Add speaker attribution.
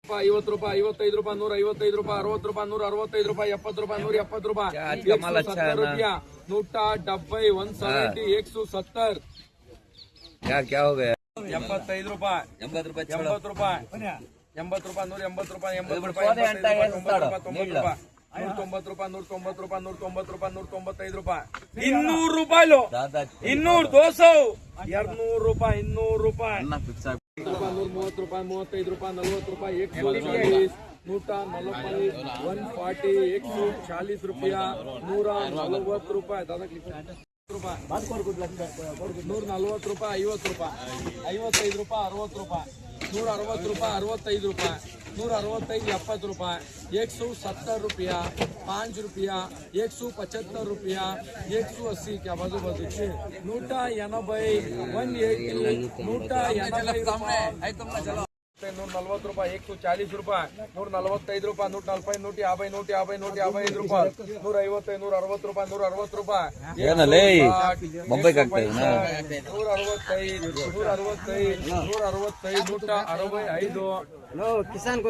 Speaker 1: 50 ರೂಪಾಯಿ 55 ರೂಪಾಯಿ 155 ರೂಪಾಯಿ 60 ರೂಪಾಯಿ 165 ರೂಪಾಯಿ 70 ರೂಪಾಯಿ 170 ರೂಪಾಯಿ 170 ರೂಪಾಯಿ 170 170 170
Speaker 2: यार क्या हो गया
Speaker 1: 75 ರೂಪಾಯಿ
Speaker 2: 80 ರೂಪಾಯಿ
Speaker 1: 80 ರೂಪಾಯಿ 80 ರೂಪಾಯಿ 180 ರೂಪಾಯಿ 80 ರೂಪಾಯಿ 90 ರೂಪಾಯಿ 190 ರೂಪಾಯಿ 190 ರೂಪಾಯಿ 190 ರೂಪಾಯಿ 195 ರೂಪಾಯಿ 200 ರೂಪಾಯಿ
Speaker 2: दादा
Speaker 1: 200 200 200 ರೂಪಾಯಿ 200 ರೂಪಾಯಿ
Speaker 2: अन्ना फिक्स
Speaker 1: 130 ರೂಪಾಯಿ 35 ರೂಪಾಯಿ 40 ರೂಪಾಯಿ 140 140 140 140 ರೂಪಾಯಿ 140 ರೂಪಾಯಿ दादा ರೂಪಾಯಿ 140 ರೂಪಾಯಿ 50 ರೂಪಾಯಿ 55 ರೂಪಾಯಿ 60 ರೂಪಾಯಿ 160 ರೂಪಾಯಿ 65 ರೂಪಾಯಿ 165 70 ರೂಪಾಯಿ 170 ರೂಪಾಯಿ 5 ರೂಪಾಯಿ 175 ರೂಪಾಯಿ 180 क्या बाजू बाजू 180 180 180 140 ರೂಪಾಯಿ 140 ರೂಪಾಯಿ 145 ರೂಪಾಯಿ 140 150 150 ರೂಪಾಯಿ 150 160 ರೂಪಾಯಿ 160 ರೂಪಾಯಿ
Speaker 2: ಏನಲ್ಲೇ ಬೊಂಬೈ ಕಾಗ್ತಾ ಇದೀನಾ
Speaker 1: 165 165 165 165
Speaker 3: ಕಿಸಾನ್